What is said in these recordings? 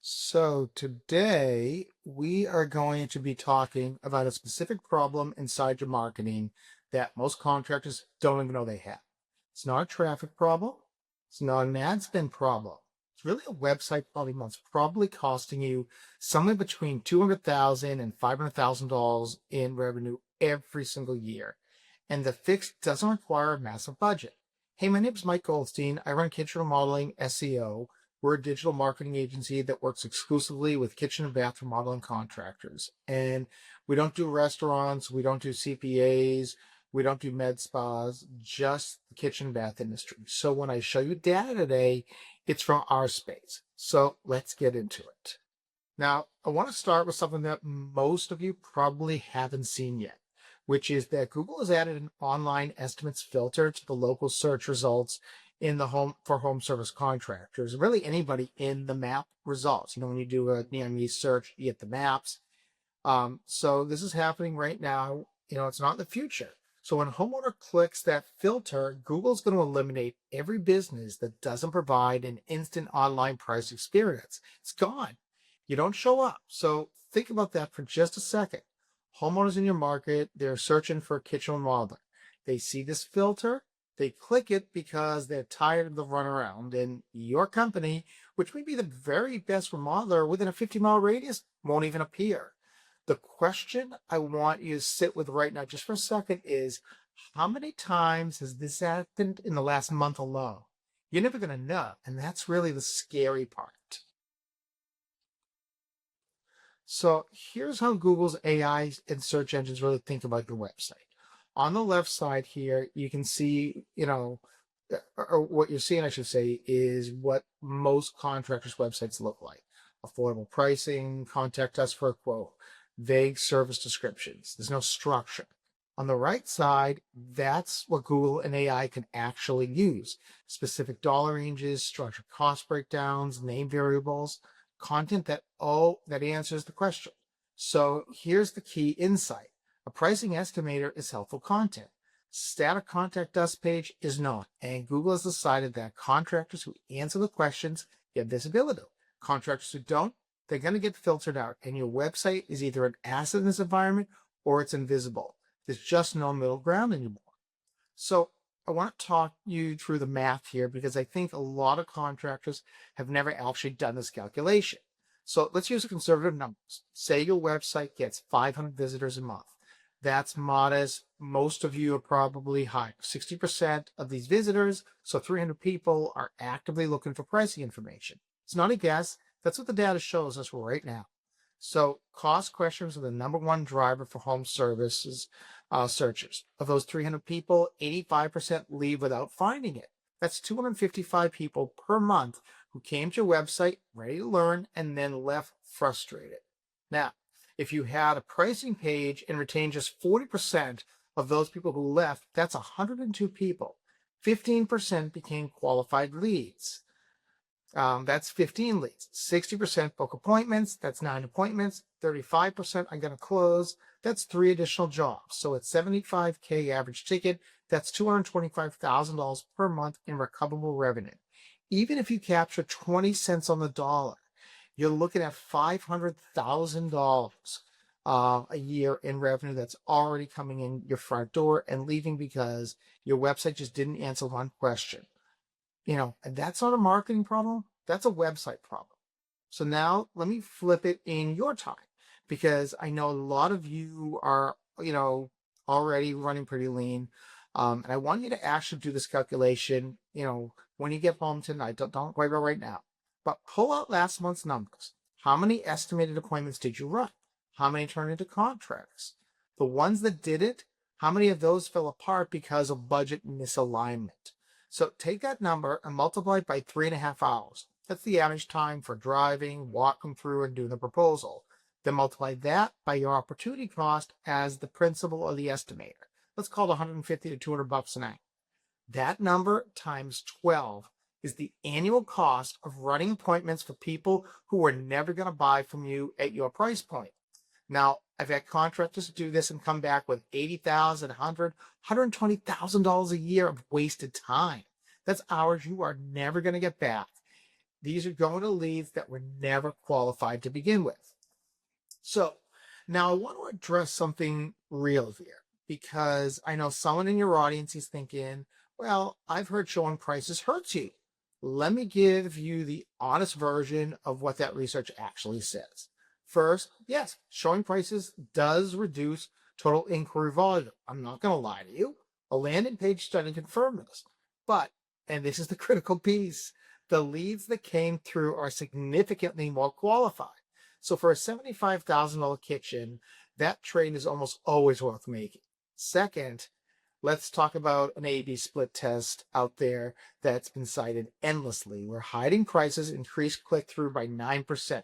So today we are going to be talking about a specific problem inside your marketing that most contractors don't even know they have. It's not a traffic problem. It's not an ad spend problem. It's really a website problem that's probably costing you somewhere between $200,000 and $500,000 in revenue every single year. And the fix doesn't require a massive budget. Hey, my name is Mike Goldstein. I run Kitchen Remodeling SEO. We're a digital marketing agency that works exclusively with kitchen and bath remodeling contractors. And we don't do restaurants, we don't do CPAs, we don't do med spas, just the kitchen and bath industry. So when I show you data today, it's from our space. So let's get into it. Now, I want to start with something that most of you probably haven't seen yet, which is that Google has added an online estimates filter to the local search results in the home service contractors, really anybody in the map results. When you do a near me search, you get the maps. So this is happening right now. It's not in the future. So when a homeowner clicks that filter, Google's going to eliminate every business that doesn't provide an instant online price experience. It's gone. You don't show up. So think about that for just a second. Homeowners in your market, they're searching for a kitchen remodeler. They see this filter, they click it because they're tired of the runaround, and your company, which may be the very best remodeler within a 50-mile radius, won't even appear. The question I want you to sit with right now, just for a second, is how many times has this happened in the last month alone? You're never going to know, and that's really the scary part. So here's how Google's AI and search engines really think about your website. On the left side here, you can see, or what you're seeing, I should say, is what most contractors' websites look like. Affordable pricing, contact us for a quote, vague service descriptions. There's no structure. On the right side, that's what Google and AI can actually use. Specific dollar ranges, structured cost breakdowns, name variables, content that answers the question. So here's the key insight. A pricing estimator is helpful content. Static contact us page is not. And Google has decided that contractors who answer the questions get visibility. Contractors who don't, they're going to get filtered out. And your website is either an asset in this environment or it's invisible. There's just no middle ground anymore. So I want to talk you through the math here because I think a lot of contractors have never actually done this calculation. So let's use conservative numbers. Say your website gets 500 visitors a month. That's modest. Most of you are probably higher. 60% of these visitors, so 300 people, are actively looking for pricing information. It's not a guess. That's what the data shows us right now. So cost questions are the number one driver for home services searchers. Of those 300 people, 85% leave without finding it. That's 255 people per month who came to your website ready to learn and then left frustrated. Now, if you had a pricing page and retained just 40% of those people who left, that's 102 people. 15% became qualified leads. That's 15 leads. 60% book appointments. That's 9 appointments. 35% are going to close. That's 3 additional jobs. So it's $75K average ticket. That's $225,000 per month in recoverable revenue. Even if you capture 20 cents on the dollar, you're looking at $500,000 a year in revenue that's already coming in your front door and leaving because your website just didn't answer one question. And that's not a marketing problem. That's a website problem. So now let me flip it in your time because I know a lot of you are, already running pretty lean. And I want you to actually do this calculation, when you get home tonight. Don't worry about right now. But pull out last month's numbers. How many estimated appointments did you run? How many turned into contracts? The ones that didn't, how many of those fell apart because of budget misalignment? So take that number and multiply it by 3.5 hours. That's the average time for driving, walking through, and doing the proposal. Then multiply that by your opportunity cost as the principal or the estimator. Let's call it $150 to $200 an hour. That number times 12 is the annual cost of running appointments for people who are never going to buy from you at your price point. Now, I've had contractors do this and come back with $80,000, $120,000 a year of wasted time. That's hours you are never going to get back. These are going to leads that were never qualified to begin with. So now I want to address something real here because I know someone in your audience is thinking, well, I've heard showing prices hurts you. Let me give you the honest version of what that research actually says. First, yes, showing prices does reduce total inquiry volume. I'm not going to lie to you. A landing page study confirmed this. But, and this is the critical piece, the leads that came through are significantly more qualified. So for a $75,000 kitchen, that trade is almost always worth making. Second, let's talk about an A/B split test out there that's been cited endlessly, where hiding prices increased click-through by 9%.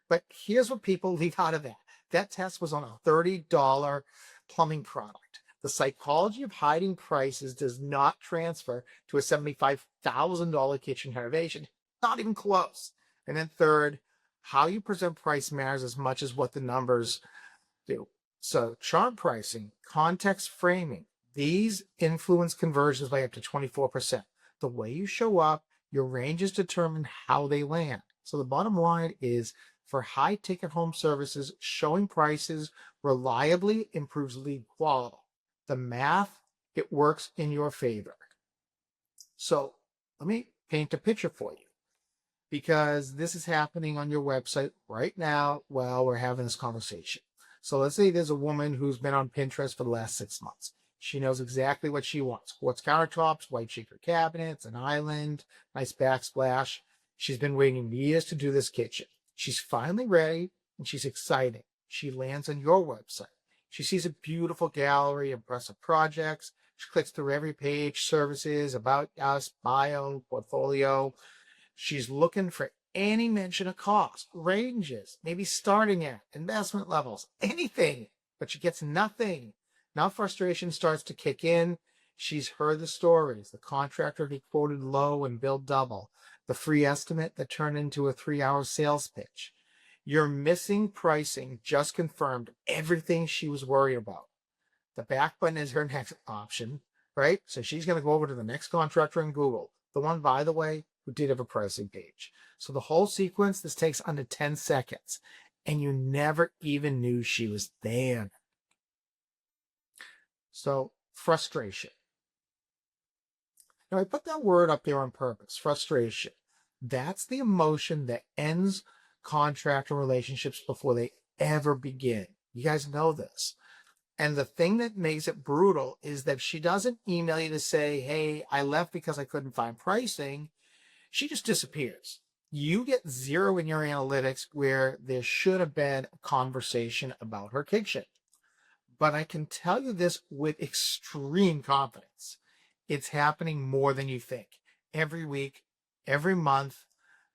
But here's what people leave out of that. That test was on a $30 plumbing product. The psychology of hiding prices does not transfer to a $75,000 kitchen renovation. Not even close. And then third, how you present price matters as much as what the numbers do. So chart pricing, context framing, these influence conversions by up to 24%. The way you show up, your ranges determine how they land. So the bottom line is for high ticket home services, showing prices reliably improves lead quality. The math, it works in your favor. So let me paint a picture for you because this is happening on your website right now while we're having this conversation. So let's say there's a woman who's been on Pinterest for the last 6 months. She knows exactly what she wants. Quartz countertops, white shaker cabinets, an island, nice backsplash. She's been waiting years to do this kitchen. She's finally ready and she's excited. She lands on your website. She sees a beautiful gallery, impressive projects. She clicks through every page, services, about us, bio, portfolio. She's looking for any mention of cost, ranges, maybe starting at, investment levels, anything, but she gets nothing. Now frustration starts to kick in. She's heard the stories. The contractor he quoted low and billed double. The free estimate that turned into a 3-hour sales pitch. Your missing pricing just confirmed everything she was worried about. The back button is her next option, right? So she's going to go over to the next contractor in Google. The one, by the way, who did have a pricing page. So the whole sequence, this takes under 10 seconds. And you never even knew she was there. So frustration. Now I put that word up there on purpose, frustration. That's the emotion that ends contractor relationships before they ever begin. You guys know this. And the thing that makes it brutal is that she doesn't email you to say, hey, I left because I couldn't find pricing. She just disappears. You get zero in your analytics where there should have been a conversation about her kitchen. But I can tell you this with extreme confidence. It's happening more than you think. Every week, every month,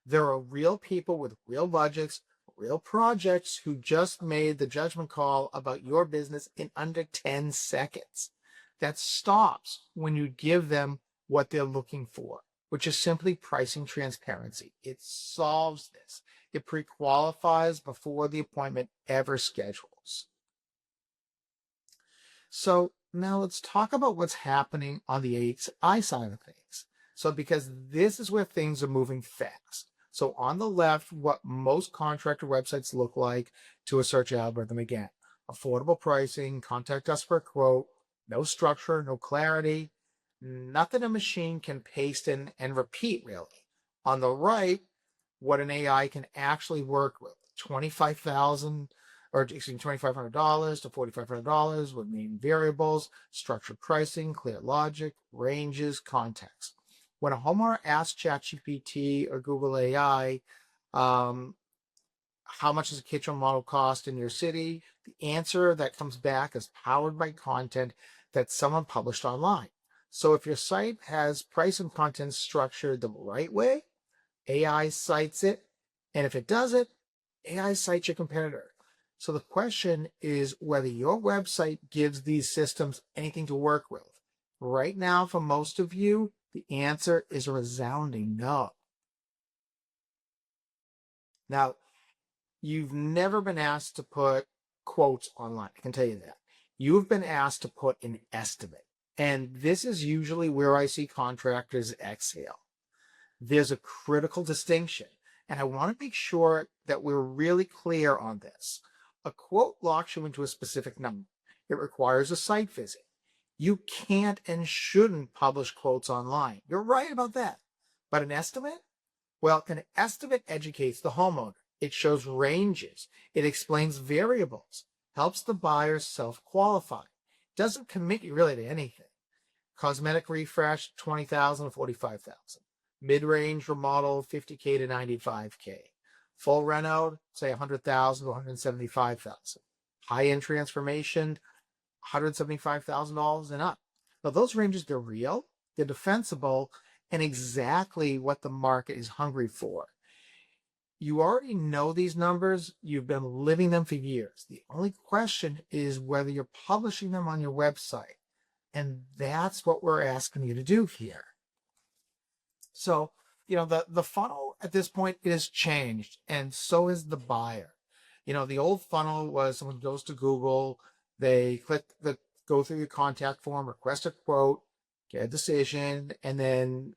there are real people with real budgets, real projects who just made the judgment call about your business in under 10 seconds. That stops when you give them what they're looking for, which is simply pricing transparency. It solves this. It pre-qualifies before the appointment ever schedules. So now let's talk about what's happening on the AI side of things. So because this is where things are moving fast. So on the left, what most contractor websites look like to a search algorithm again. Affordable pricing, contact us for a quote, no structure, no clarity, nothing a machine can paste in and repeat really. On the right, what an AI can actually work with. 25,000 or excuse me, $2,500 to $4,500 with main variables, structured pricing, clear logic, ranges, context. When a homeowner asks ChatGPT or Google AI, how much does a kitchen model cost in your city? The answer that comes back is powered by content that someone published online. So if your site has price and content structured the right way, AI cites it. And if it doesn't, AI cites your competitor. So the question is whether your website gives these systems anything to work with. Right now, for most of you, the answer is a resounding no. Now, you've never been asked to put quotes online. I can tell you that. You've been asked to put an estimate. And this is usually where I see contractors exhale. There's a critical distinction, and I want to make sure that we're really clear on this. A quote locks you into a specific number. It requires a site visit. You can't and shouldn't publish quotes online. You're right about that. But an estimate? Well, an estimate educates the homeowner. It shows ranges. It explains variables, helps the buyer self-qualify. Doesn't commit you really to anything. Cosmetic refresh, 20,000 to 45,000. Mid-range remodel, 50K to 95K. Full reno, say 100,000 to 175,000. High-end transformation, $175,000 and up. Now those ranges, they're real, they're defensible, and exactly what the market is hungry for. You already know these numbers. You've been living them for years. The only question is whether you're publishing them on your website. And that's what we're asking you to do here. So, the funnel at this point is changed, and so is the buyer. The old funnel was someone goes to Google, they go through your contact form, request a quote, get a decision, and then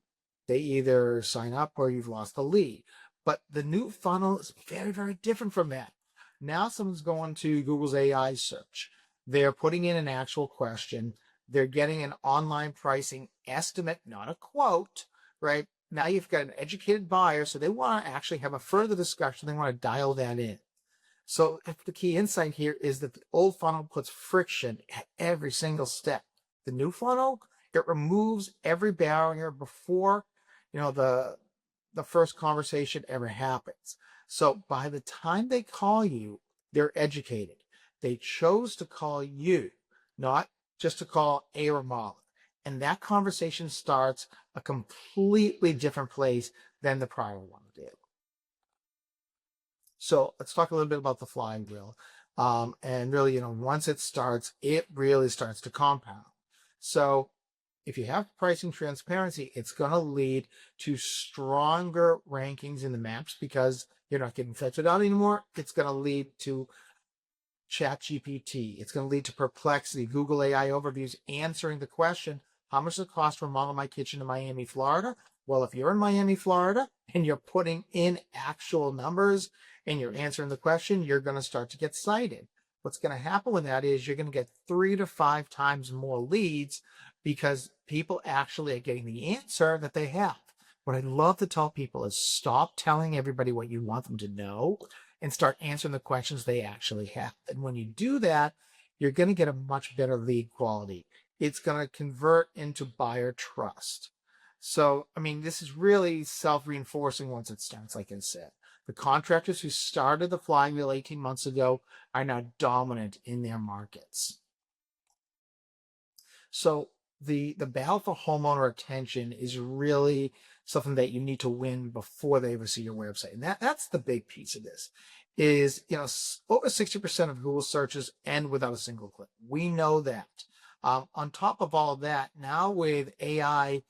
they either sign up or you've lost the lead. But the new funnel is very, very different from that. Now someone's going to Google's AI search. They're putting in an actual question. They're getting an online pricing estimate, not a quote, right? Now you've got an educated buyer, so they want to actually have a further discussion. They want to dial that in. So the key insight here is that the old funnel puts friction at every single step. The new funnel, it removes every barrier before, the first conversation ever happens. So by the time they call you, they're educated. They chose to call you, not just to call a remodeler. And that conversation starts a completely different place than the prior one did. So let's talk a little bit about the flywheel. And really, once it starts, it really starts to compound. So if you have pricing transparency, it's going to lead to stronger rankings in the maps because you're not getting filtered out anymore. It's going to lead to ChatGPT. It's going to lead to Perplexity, Google AI overviews answering the question, how much does it cost to remodel my kitchen in Miami, Florida? Well, if you're in Miami, Florida, and you're putting in actual numbers and you're answering the question, you're going to start to get cited. What's going to happen with that is you're going to get 3 to 5 times more leads because people actually are getting the answer that they have. What I love to tell people is stop telling everybody what you want them to know and start answering the questions they actually have. And when you do that, you're going to get a much better lead quality. It's going to convert into buyer trust. So, this is really self-reinforcing once it starts, like I said. The contractors who started the flywheel 18 months ago are now dominant in their markets. So the battle for homeowner attention is really something that you need to win before they ever see your website. And that's the big piece of this is, over 60% of Google searches end without a single click. We know that. On top of all of that, now with AI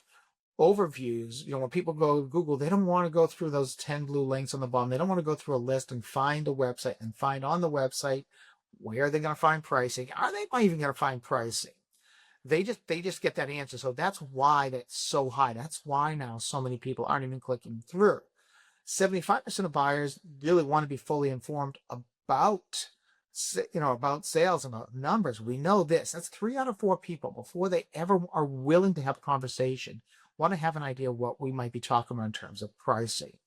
overviews, when people go to Google, they don't want to go through those 10 blue links on the bottom. They don't want to go through a list and find a website and find on the website where they're going to find pricing. Are they even going to find pricing? They just get that answer. So that's why that's so high. That's why now so many people aren't even clicking through. 75% of buyers really want to be fully informed about sales, about numbers. We know this. That's 3 out of 4 people before they ever are willing to have a conversation, want to have an idea what we might be talking about in terms of pricing.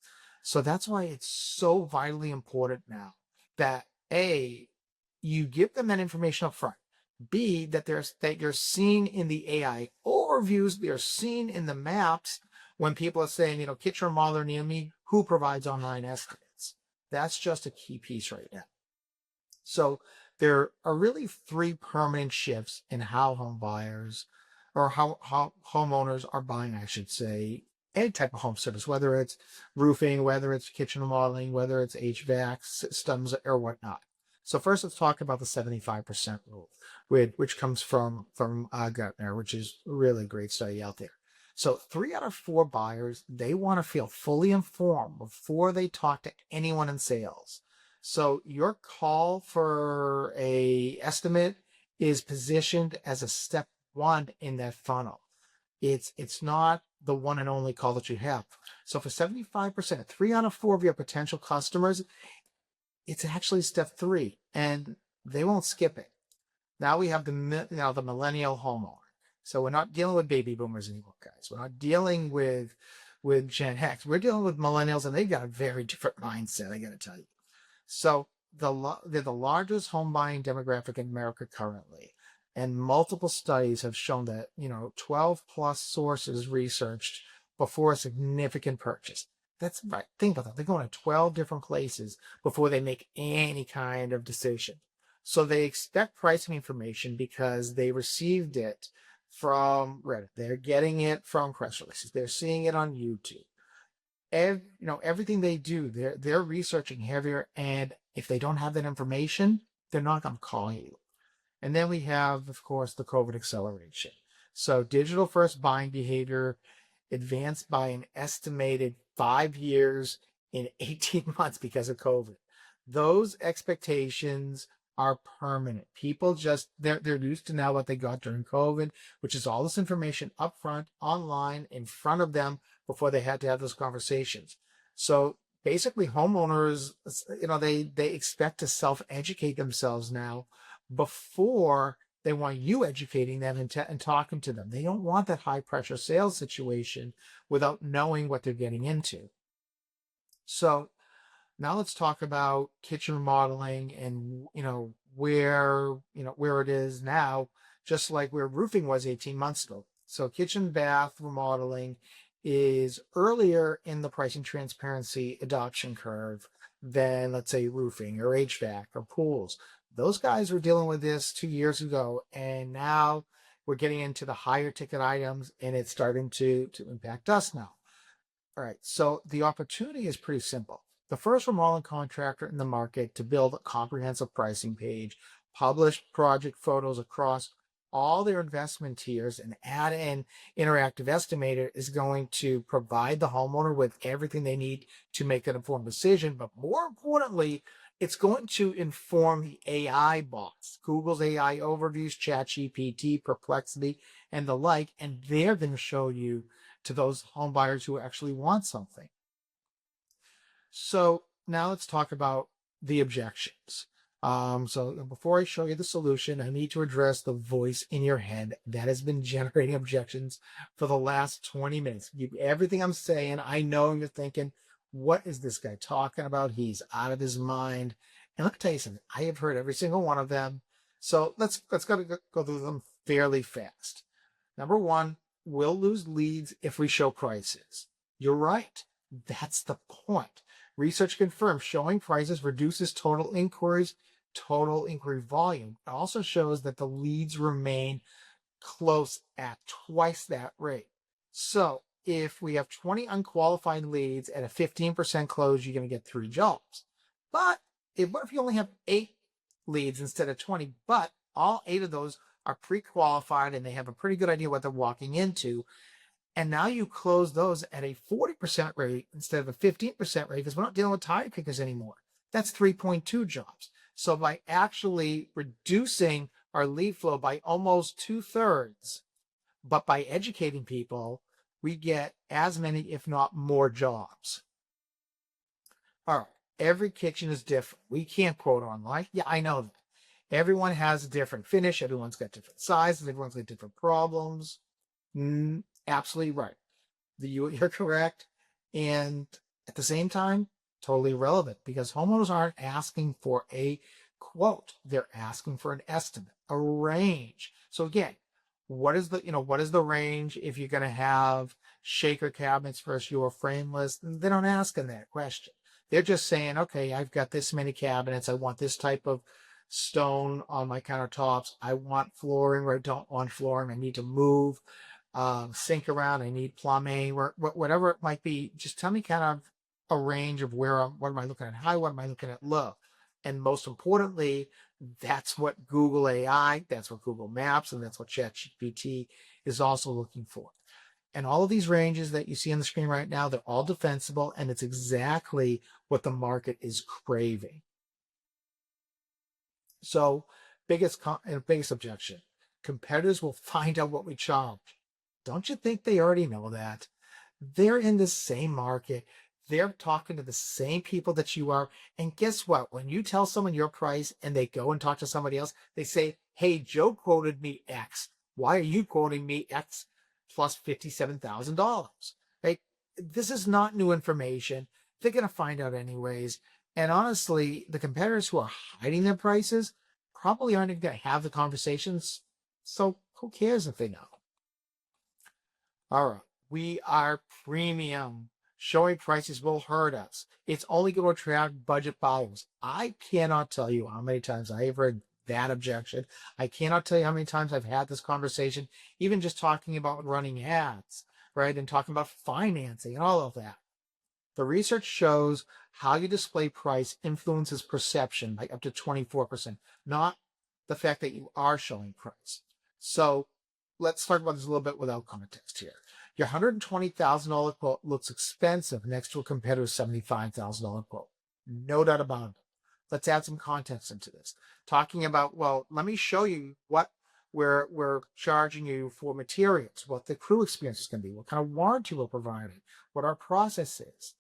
So that's why it's so vitally important now that A, you give them that information up front. B, that you're seen in the AI overviews, they're seen in the maps when people are saying, kitchen remodeler near me, who provides online estimates. That's just a key piece right now. So there are really 3 permanent shifts in how home buyers or how homeowners are buying, I should say, any type of home service, whether it's roofing, whether it's kitchen remodeling, whether it's HVAC systems or whatnot. So first, let's talk about the 75% rule, which comes from Gartner, which is a really great study out there. So 3 out of 4 buyers, they want to feel fully informed before they talk to anyone in sales. So your call for a estimate is positioned as a step 1 in that funnel. It's not the one and only call that you have. So for 75%, 3 out of 4 of your potential customers, it's actually step 3, and they won't skip it. Now we have the millennial homeowner. So we're not dealing with baby boomers anymore, guys. We're not dealing with Gen X. We're dealing with millennials, and they've got a very different mindset, I got to tell you. So they're the largest home buying demographic in America currently, and multiple studies have shown that 12 plus sources researched before a significant purchase. That's right. Think about that. They're going to 12 different places before they make any kind of decision. So they expect pricing information because they received it from Reddit. They're getting it from press releases. They're seeing it on YouTube. Everything they do, they're researching heavier, and if they don't have that information, they're not going to call you. And then we have, of course, the COVID acceleration. So digital first buying behavior advanced by an estimated 5 years in 18 months because of COVID. Those expectations are permanent. People just they're used to now what they got during COVID, which is all this information up front, online, in front of them before they had to have those conversations. So basically homeowners, they expect to self-educate themselves now before they want you educating them and talking to them. They don't want that high pressure sales situation without knowing what they're getting into. So now let's talk about kitchen remodeling and where it is now, just like where roofing was 18 months ago. So kitchen bath remodeling is earlier in the pricing transparency adoption curve than, let's say, roofing or HVAC or pools. Those guys were dealing with this 2 years ago, and now we're getting into the higher ticket items, and it's starting to impact us now. All right, so the opportunity is pretty simple. The first remodeling contractor in the market to build a comprehensive pricing page, publish project photos across all their investment tiers, and add in interactive estimator is going to provide the homeowner with everything they need to make an informed decision. But more importantly, it's going to inform the AI bots, Google's AI overviews, ChatGPT, Perplexity, and the like, and they're going to show you to those home buyers who actually want something. So now let's talk about the objections. So before I show you the solution, I need to address the voice in your head that has been generating objections for the last 20 minutes. Everything I'm saying, I know you're thinking, what is this guy talking about? He's out of his mind. And let me tell you something, I have heard every single one of them. So let's go through them fairly fast. Number one, we'll lose leads if we show prices. You're right. That's the point. Research confirms showing prices reduces total inquiries, total inquiry volume. It also shows that the leads remain close at twice that rate. So if we have 20 unqualified leads at a 15% close, you're going to get 3 jobs. But what if you only have 8 leads instead of 20, but all 8 of those are pre-qualified and they have a pretty good idea what they're walking into, and now you close those at a 40% rate instead of a 15% rate, because we're not dealing with tire kickers anymore. That's 3.2 jobs. So by actually reducing our lead flow by almost 2/3, but by educating people, we get as many, if not more, jobs. All right, every kitchen is different. We can't quote online. Yeah, I know that. Everyone has a different finish. Everyone's got different sizes. Everyone's got different problems. Absolutely right. You're correct. And at the same time, totally irrelevant, because homeowners aren't asking for a quote. They're asking for an estimate, a range. So again, what is the range if you're going to have shaker cabinets versus your frameless? They don't ask in that question. They're just saying, okay, I've got this many cabinets. I want this type of stone on my countertops. I want flooring, or I don't want flooring. I need to move sink around. I need plumbing, or whatever it might be. Just tell me kind of a range of what am I looking at high, what am I looking at low. And most importantly, that's what Google AI, that's what Google Maps, and that's what ChatGPT is also looking for. And all of these ranges that you see on the screen right now, they're all defensible, and it's exactly what the market is craving. So biggest objection, competitors will find out what we charge. Don't you think they already know that? They're in the same market. They're talking to the same people that you are. And guess what? When you tell someone your price and they go and talk to somebody else, they say, hey, Joe quoted me X. Why are you quoting me X plus $57,000? Right? This is not new information. They're going to find out anyways. And honestly, the competitors who are hiding their prices probably aren't going to have the conversations. So who cares if they know? All right. We are premium. Showing prices will hurt us. It's only going to attract budget buyers. I cannot tell you how many times I have heard that objection. I cannot tell you how many times I've had this conversation, even just talking about running ads, right? And talking about financing and all of that. The research shows how you display price influences perception by up to 24%, not the fact that you are showing price. So let's talk about this a little bit without context here. Your $120,000 quote looks expensive next to a competitor's $75,000 quote. No doubt about it. Let's add some context into this. Talking about, well, let me show you what we're charging you for materials, what the crew experience is going to be, what kind of warranty we're providing, what our process is.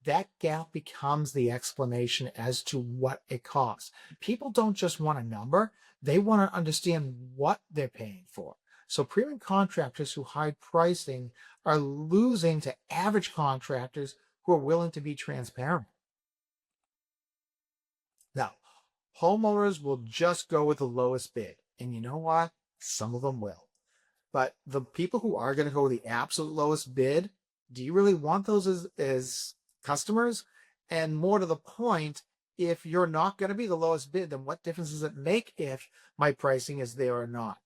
That gap becomes the explanation as to what it costs. People don't just want a number, they want to understand what they're paying for. So premium contractors who hide pricing are losing to average contractors who are willing to be transparent. Now, homeowners will just go with the lowest bid. And you know what? Some of them will. But the people who are going to go with the absolute lowest bid, do you really want those as customers? And more to the point, if you're not going to be the lowest bid, then what difference does it make if my pricing is there or not?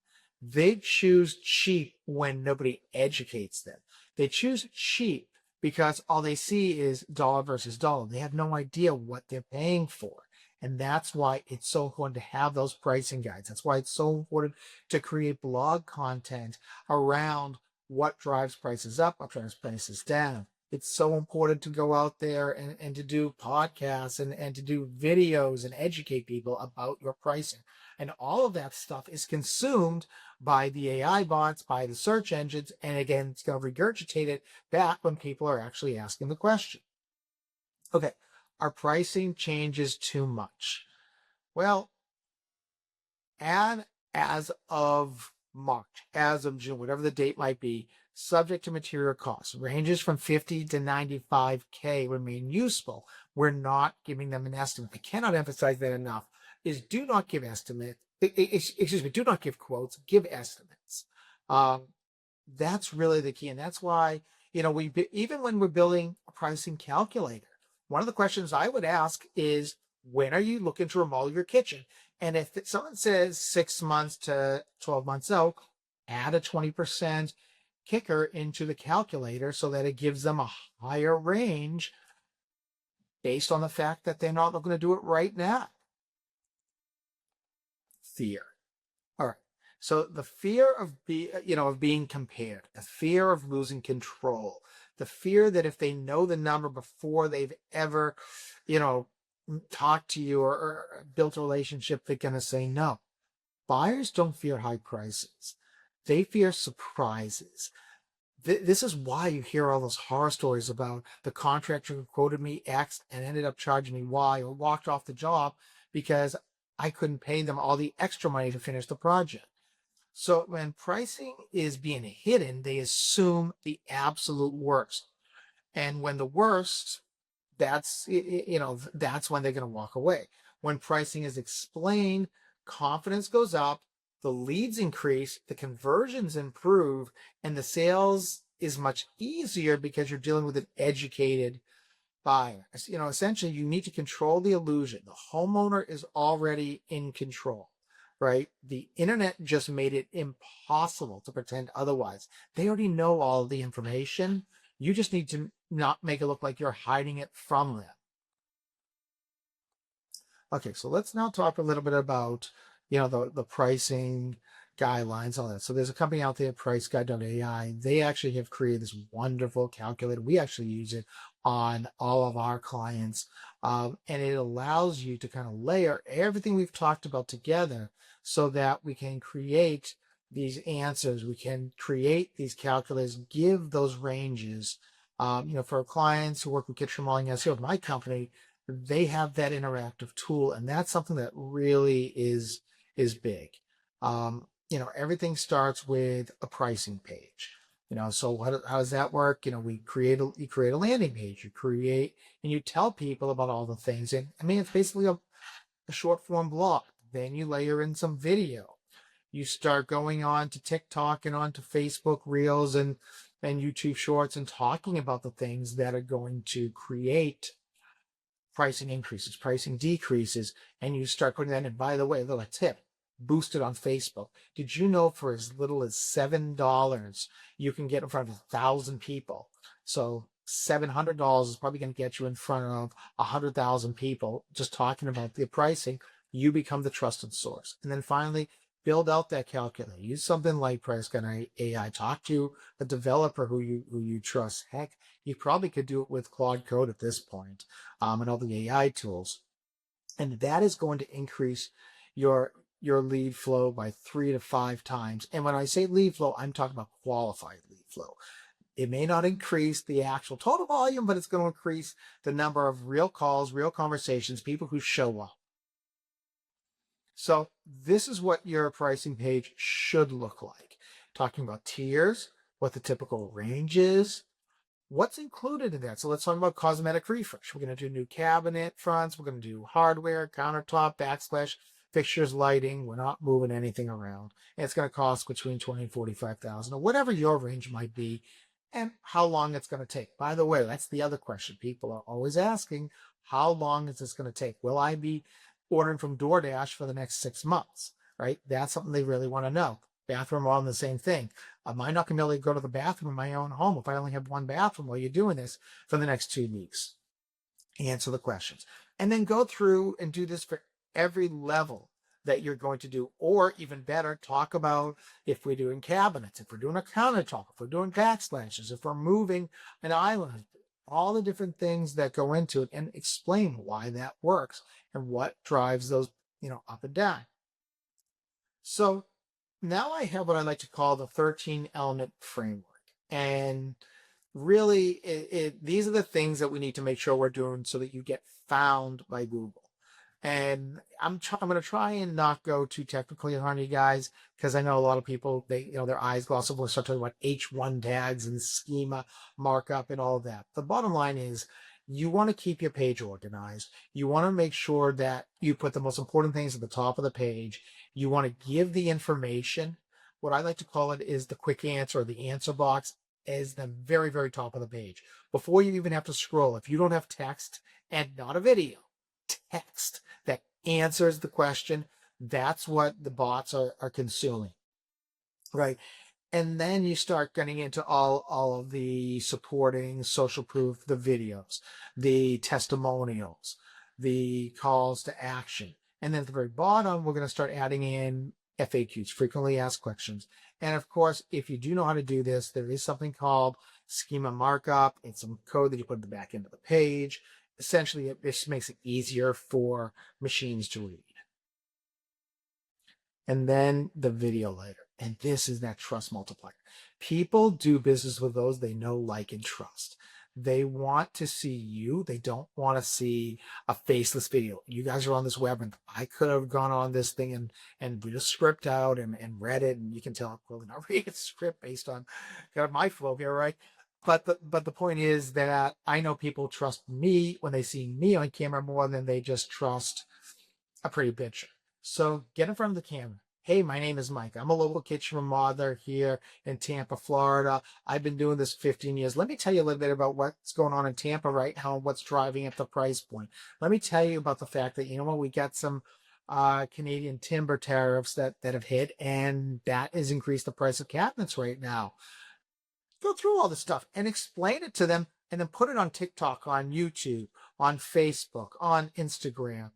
They choose cheap when nobody educates them. They choose cheap because all they see is dollar versus dollar. They have no idea what they're paying for. And that's why it's so important to have those pricing guides. That's why it's so important to create blog content around what drives prices up, what drives prices down. It's so important to go out there and to do podcasts and to do videos and educate people about your pricing. And all of that stuff is consumed by the AI bots, by the search engines. And again, it's going to regurgitate it back when people are actually asking the question. Okay, our pricing changes too much. Well, and as of March, as of June, whatever the date might be, subject to material costs, ranges from 50 to 95K remain useful. We're not giving them an estimate. I cannot emphasize that enough. Is do not give estimates. Excuse me, do not give quotes, give estimates. That's really the key. And that's why, even when we're building a pricing calculator, one of the questions I would ask is, when are you looking to remodel your kitchen? And if someone says 6 months to 12 months out, add a 20% kicker into the calculator so that it gives them a higher range based on the fact that they're not going to do it right now. Fear. All right. So the fear of being compared, the fear of losing control, the fear that if they know the number before they've ever, talked to you or built a relationship, they're going to say no. Buyers don't fear high prices. They fear surprises. This is why you hear all those horror stories about the contractor who quoted me X and ended up charging me Y or walked off the job because I couldn't pay them all the extra money to finish the project. So when pricing is being hidden, they assume the absolute worst. And when the worst, that's when they're going to walk away. When pricing is explained, confidence goes up, the leads increase, the conversions improve, and the sales is much easier because you're dealing with an educated buyer. Essentially, you need to control the illusion. The homeowner is already in control, right? The internet just made it impossible to pretend otherwise. They already know all the information. You just need to not make it look like you're hiding it from them. Okay, so let's now talk a little bit about, the pricing guidelines, all that. So there's a company out there, PriceGuide.ai. They actually have created this wonderful calculator. We actually use it on all of our clients. And it allows you to kind of layer everything we've talked about together so that we can create these answers. We can create these calculators, give those ranges For clients who work with kitchen remodeling SEO with my company, they have that interactive tool, and that's something that really is big. Everything starts with a pricing page. So how does that work? You create a landing page, and you tell people about all the things. And I mean, it's basically a short form blog. Then you layer in some video. You start going on to TikTok and on to Facebook Reels and YouTube Shorts and talking about the things that are going to create pricing increases, pricing decreases, and you start putting that in. By the way, a little tip, boost it on Facebook. Did you know for as little as $7, you can get in front of 1,000 people? So $700 is probably going to get you in front of 100,000 people just talking about the pricing. You become the trusted source. And then finally, build out that calculator. Use something like Price AI. Talk to a developer who you trust. Heck, you probably could do it with Claude Code at this point, and all the AI tools. And that is going to increase your lead flow by 3 to 5 times. And when I say lead flow, I'm talking about qualified lead flow. It may not increase the actual total volume, but it's going to increase the number of real calls, real conversations, people who show up. So this is what your pricing page should look like. Talking about tiers, what the typical range is, what's included in that. So let's talk about cosmetic refresh. We're going to do new cabinet fronts. We're going to do hardware, countertop, backsplash, fixtures, lighting. We're not moving anything around. And it's going to cost between $20,000 and $45,000 or whatever your range might be, and how long it's going to take. By the way, that's the other question people are always asking. How long is this going to take? Will I be ordering from DoorDash for the next 6 months? Right? That's something they really want to know. Bathroom, all in the same thing. Am I not going to be able to go to the bathroom in my own home if I only have one bathroom while you're doing this for the next 2 weeks? Answer the questions. And then go through and do this for every level that you're going to do. Or even better, talk about if we're doing cabinets, if we're doing a countertop, if we're doing backsplashes, if we're moving an island, all the different things that go into it, and explain why that works and what drives those, up and down. So now I have what I like to call the 13 element framework. And really, these are the things that we need to make sure we're doing so that you get found by Google. And I'm going to try and not go too technically on you guys, because I know a lot of people, their eyes gloss over and start talking about H1 tags and schema markup and all of that. The bottom line is you want to keep your page organized. You want to make sure that you put the most important things at the top of the page. You want to give the information. What I like to call it is the quick answer, or the answer box, is the very, very top of the page. Before you even have to scroll, if you don't have text and not a video, text that answers the question, that's what the bots are consuming, right? And then you start getting into all of the supporting social proof, the videos, the testimonials, the calls to action. And then at the very bottom, we're going to start adding in FAQs, frequently asked questions. And of course, if you do know how to do this, there is something called schema markup. It's some code that you put at the back end of the page. Essentially, it just makes it easier for machines to read. And then the video layer. And this is that trust multiplier. People do business with those they know, like, and trust. They want to see you. They don't want to see a faceless video. You guys are on this web, and I could have gone on this thing and read a script out and read it, and you can tell I'm clearly not reading a script based on my flow here, right? But the point is that I know people trust me when they see me on camera more than they just trust a pretty picture. So get in front of the camera. Hey, my name is Mike. I'm a local kitchen remodeler here in Tampa, Florida. I've been doing this 15 years. Let me tell you a little bit about what's going on in Tampa right now and what's driving up the price point. Let me tell you about the fact that, we got some Canadian timber tariffs that have hit, and that has increased the price of cabinets right now. Go through all this stuff and explain it to them, and then put it on TikTok, on YouTube, on Facebook, on Instagram,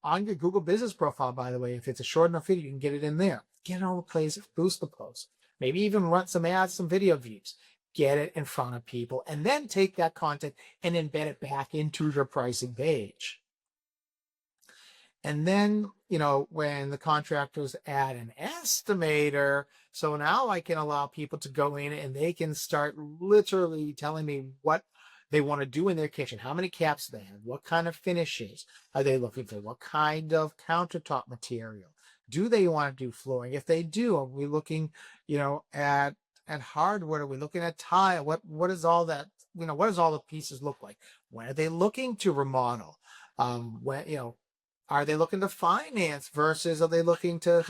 on your Google business profile. By the way, if it's a short enough video, you can get it in there. Get it all the places, boost the post. Maybe even run some ads, some video views. Get it in front of people, and then take that content and embed it back into your pricing page. And then, when the contractors add an estimator, so now I can allow people to go in and they can start literally telling me what they want to do in their kitchen, how many caps they have, what kind of finishes are they looking for, what kind of countertop material. Do they want to do flooring? If they do, are we looking, at hardwood? Are we looking at tile? What is all that, what does all the pieces look like? When are they looking to remodel? When, are they looking to finance versus are they looking to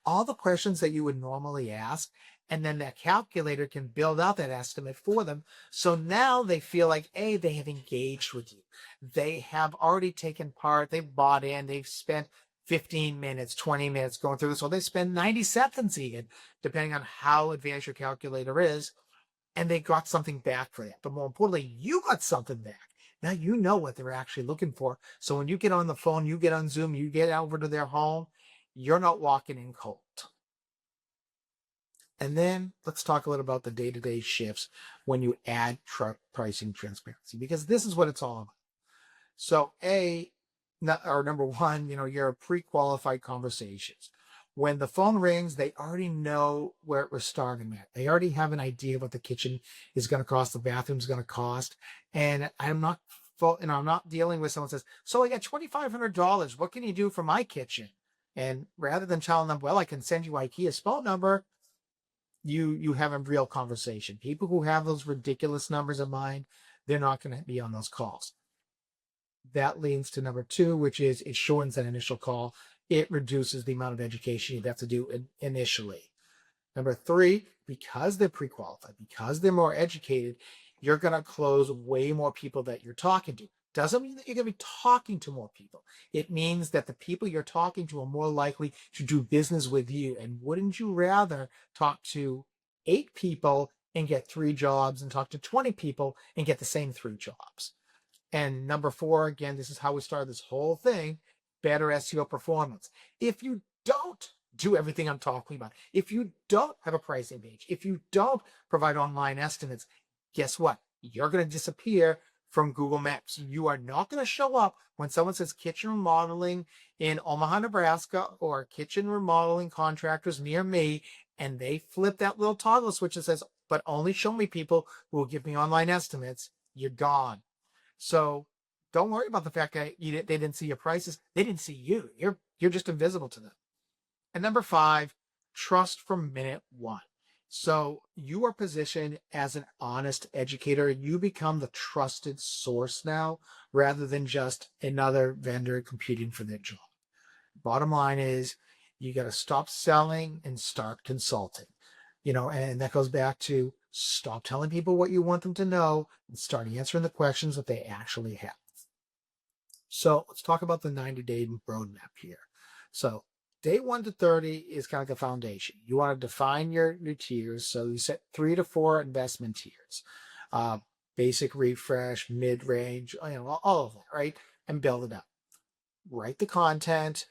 all the questions that you would normally ask? And then that calculator can build out that estimate for them. So now they feel like, A, they have engaged with you. They have already taken part. They've bought in. They've spent 15 minutes, 20 minutes going through this. So they spend 90 seconds even, depending on how advanced your calculator is. And they got something back for that. But more importantly, you got something back. Now you know what they're actually looking for. So when you get on the phone, you get on Zoom, you get over to their home, you're not walking in cold. And then let's talk a little about the day-to-day shifts when you add pricing transparency, because this is what it's all about. So or number one, your pre-qualified conversations. When the phone rings, they already know where we're starting at. They already have an idea of what the kitchen is going to cost, the bathroom's going to cost. And I'm not dealing with someone who says, so I got $2,500. What can you do for my kitchen? And rather than telling them, well, I can send you IKEA's phone number, you have a real conversation. People who have those ridiculous numbers in mind, they're not going to be on those calls. That leads to number two, which is it shortens that initial call. It reduces the amount of education you have to do initially. Number three, because they're pre-qualified, because they're more educated, you're going to close way more people that you're talking to. Doesn't mean that you're going to be talking to more people. It means that the people you're talking to are more likely to do business with you. And wouldn't you rather talk to 8 people and get 3 jobs and talk to 20 people and get the same 3 jobs? And number four, again, this is how we started this whole thing, better SEO performance. If you don't do everything I'm talking about, if you don't have a pricing page, if you don't provide online estimates, guess what? You're going to disappear from Google Maps. You are not going to show up when someone says kitchen remodeling in Omaha, Nebraska, or kitchen remodeling contractors near me, and they flip that little toggle switch that says, but only show me people who will give me online estimates. You're gone. So don't worry about the fact that they didn't see your prices. They didn't see you. You're just invisible to them. And number 5, trust from minute 1. So you are positioned as an honest educator. You become the trusted source now, rather than just another vendor competing for their job. Bottom line is you got to stop selling and start consulting. And that goes back to stop telling people what you want them to know and start answering the questions that they actually have. So let's talk about the 90-day roadmap here. So day 1 to 30 is kind of like a foundation. You want to define your tiers. So you set 3 to 4 investment tiers. Basic, refresh, mid-range, all of that, right? And build it up. Write the content,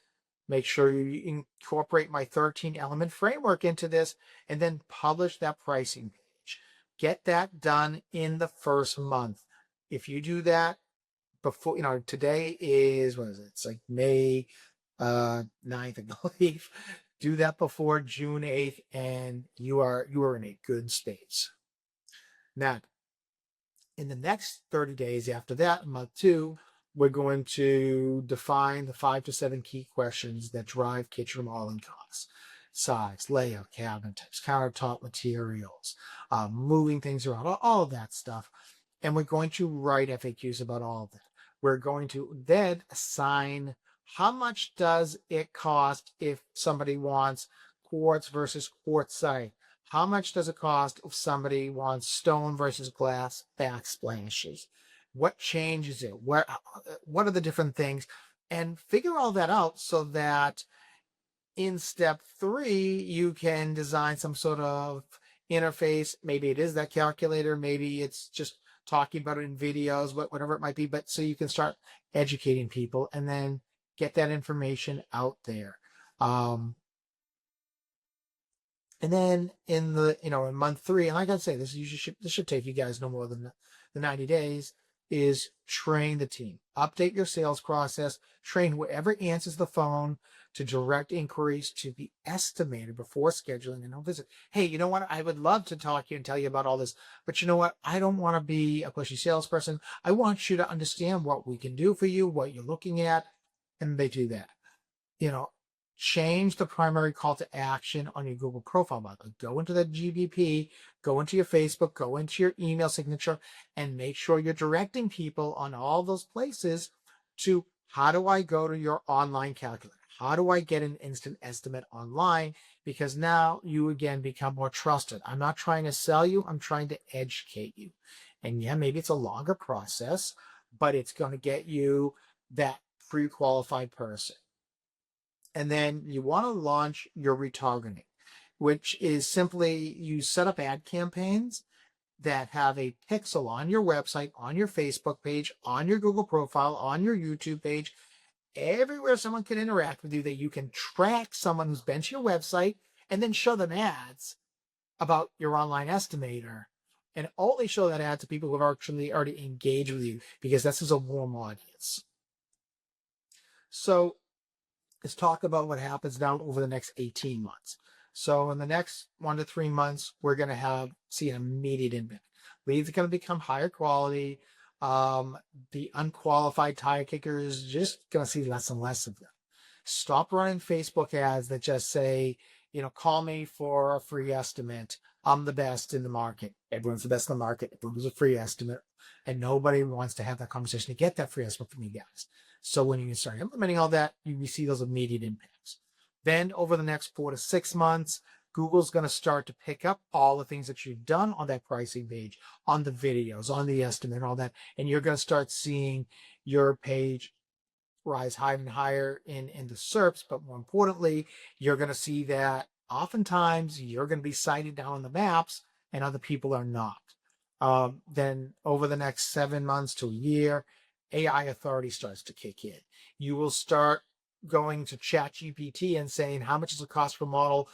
make sure you incorporate my 13 element framework into this, and then publish that pricing page. Get that done in the first month. If you do that before, today is, what is it? It's like May 9th, I believe. Do that before June 8th, and you are in a good space. Now, in the next 30 days after that, month 2, we're going to define the 5 to 7 key questions that drive kitchen remodeling costs. Size, layout, cabinet types, countertop materials, moving things around, all of that stuff. And we're going to write FAQs about all of that. We're going to then assign how much does it cost if somebody wants quartz versus quartzite. How much does it cost if somebody wants stone versus glass backsplashes? What changes it? What are the different things? And figure all that out so that in step 3, you can design some sort of interface. Maybe it is that calculator. Maybe it's just talking about it in videos, whatever it might be. But so you can start educating people and then get that information out there. And then in month 3, and like I say, this should take you guys no more than the 90 days. is train the team, update your sales process, train whoever answers the phone to direct inquiries to be estimated before scheduling a no visit. Hey, you know what? I would love to talk to you and tell you about all this, but you know what? I don't want to be a pushy salesperson. I want you to understand what we can do for you, what you're looking at, and they do that. You know, change the primary call to action on your Google profile. By the way, go into the GBP, go into your Facebook, go into your email signature, and make sure you're directing people on all those places to how do I go to your online calculator? How do I get an instant estimate online? Because now you again become more trusted. I'm not trying to sell you, I'm trying to educate you. And yeah, maybe it's a longer process, but it's going to get you that pre-qualified person. And then you want to launch your retargeting, which is simply you set up ad campaigns that have a pixel on your website, on your Facebook page, on your Google profile, on your YouTube page, everywhere someone can interact with you, that you can track someone who's been to your website and then show them ads about your online estimator, and only show that ad to people who have actually already engaged with you, because this is a warm audience. So let's talk about what happens now over the next 18 months. So in the next 1 to 3 months, we're going to see an immediate impact. Leads are going to become higher quality. The unqualified tire kickers just going to see less and less of them. Stop running Facebook ads that just say, call me for a free estimate. I'm the best in the market. Everyone's the best in the market. Everyone's a free estimate. And nobody wants to have that conversation to get that free estimate from you guys. So when you start implementing all that, you see those immediate impacts. Then over the next 4 to 6 months, Google's going to start to pick up all the things that you've done on that pricing page, on the videos, on the estimate, all that. And you're going to start seeing your page rise higher and higher in the SERPs. But more importantly, you're going to see that oftentimes you're going to be cited down on the maps and other people are not. Then over the next 7 months to a year, AI authority starts to kick in. You will start going to ChatGPT and saying, how much does it cost to remodel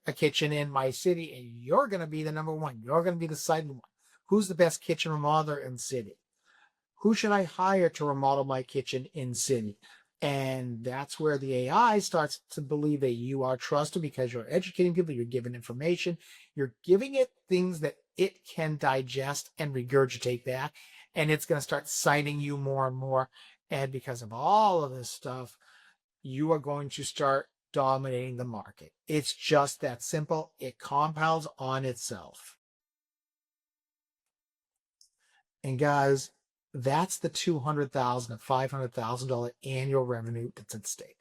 a kitchen in my city? And you're going to be the number one. You're going to be the cited one. Who's the best kitchen remodeler in the city? Who should I hire to remodel my kitchen in city? And that's where the AI starts to believe that you are trusted, because you're educating people, you're giving information, you're giving it things that it can digest and regurgitate back, and it's going to start citing you more and more. And because of all of this stuff, you are going to start dominating the market. It's just that simple. It compounds on itself. And guys, that's the $200,000 to $500,000 annual revenue that's at stake.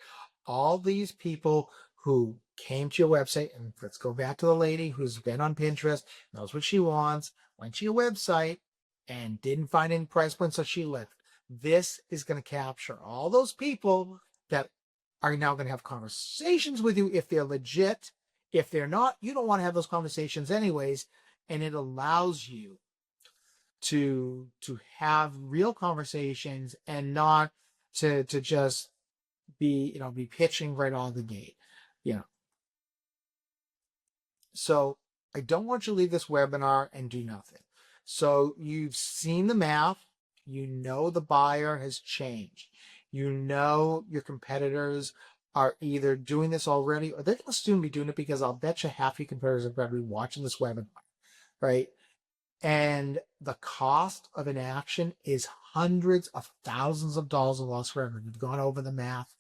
All these people who came to your website, and let's go back to the lady who's been on Pinterest, knows what she wants, went to your website, and didn't find any price points, so she left. This is going to capture all those people that are now going to have conversations with you if they're legit. If they're not, you don't want to have those conversations anyways, and it allows you to have real conversations and not to just be pitching right on the gate. you know so I don't want you to leave this webinar and do nothing. So you've seen the math, the buyer has changed, your competitors are either doing this already or they're going to soon be doing it, because I'll bet you half your competitors are going to be watching this webinar, right? And the cost of inaction is hundreds of thousands of dollars of lost revenue. We've gone over the math.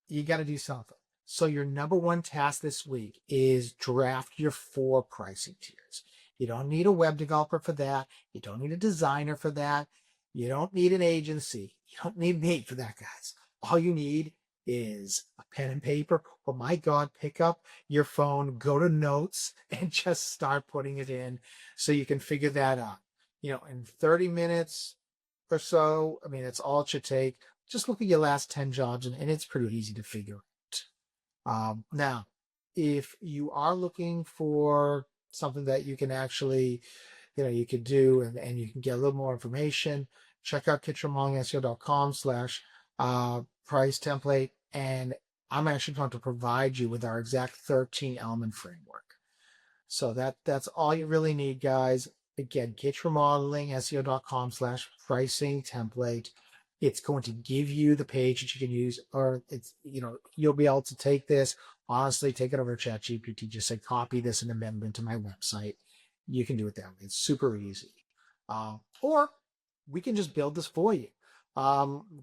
You got to do something. So your number one task this week is draft your 4 pricing tiers. You don't need a web developer for that. You don't need a designer for that. You don't need an agency. You don't need me for that, guys. All you need is a pen and paper. Oh my God, pick up your phone, go to notes, and just start putting it in so you can figure that out. In 30 minutes or so, I mean, that's all it should take. Just look at your last 10 jobs, and it's pretty easy to figure out. Now, if you are looking for something that you can actually, you could do, and you can get a little more information, check out kitchenremodeling.seo.com/price template. And I'm actually going to provide you with our exact 13 element framework. So that's all you really need, guys. again, Kitchen Remodeling, SEO.com/pricing template. It's going to give you the page that you can use, or it's, you'll be able to take this, honestly, take it over to ChatGPT, just say, copy this and amendment to my website. You can do it that way. It's super easy. Or we can just build this for you.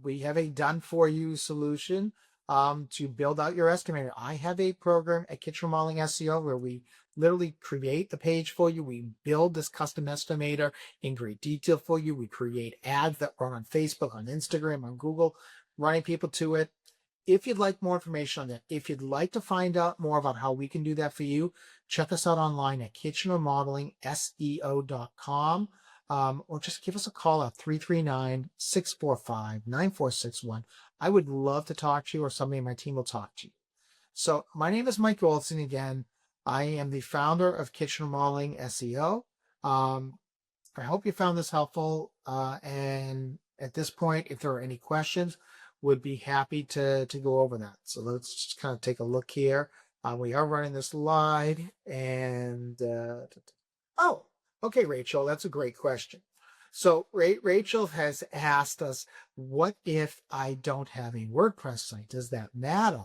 We have a done for you solution to build out your estimator. I have a program at Kitchen Remodeling SEO where we literally create the page for you. We build this custom estimator in great detail for you. We create ads that run on Facebook, on Instagram, on Google, running people to it. If you'd like more information on that, if you'd like to find out more about how we can do that for you, check us out online at kitchenremodeling.seo.com. Or just give us a call at 339-645-9461. I would love to talk to you, or somebody in my team will talk to you. So my name is Mike Goldstein again. I am the founder of Kitchen Remodeling SEO. I hope you found this helpful. And at this point, if there are any questions, would be happy to go over that. So let's just kind of take a look here. We are running this live, and oh, okay, Rachel, that's a great question. So Rachel has asked us, what if I don't have a WordPress site? Does that matter?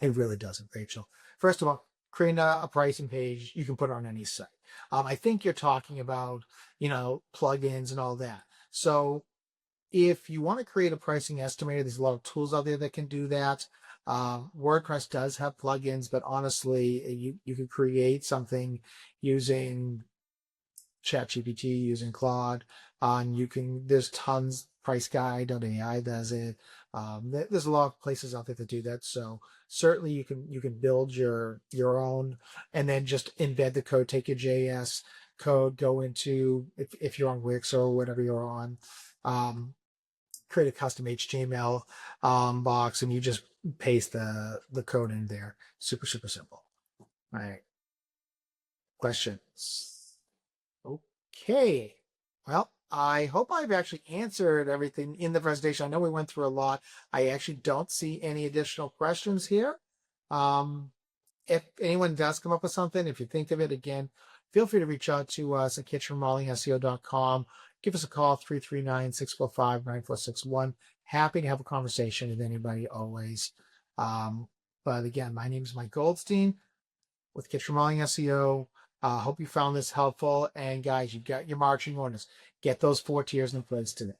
It really doesn't, Rachel. First of all, creating a pricing page, you can put it on any site. I think you're talking about, plugins and all that. So if you want to create a pricing estimator, there's a lot of tools out there that can do that. WordPress does have plugins, but honestly, you could create something using ChatGPT, using Claude. There's tons, priceguide.ai does it. There's a lot of places out there that do that. So certainly you can build your own, and then just embed the code, take your JS code, go into, if you're on Wix or whatever you're on, create a custom HTML box, and you just paste the code in there. Super, super simple. All right. Questions? Okay. Well, I hope I've actually answered everything in the presentation. I know we went through a lot. I actually don't see any additional questions here. If anyone does come up with something, if you think of it again, feel free to reach out to us at kitchenremodeling.seo.com. Give us a call, 339-645-9461. Happy to have a conversation with anybody always. But again, my name is Mike Goldstein with Kitchen Remodeling SEO. Hope you found this helpful. And guys, you got your marching orders. Get those 4 tiers in place today.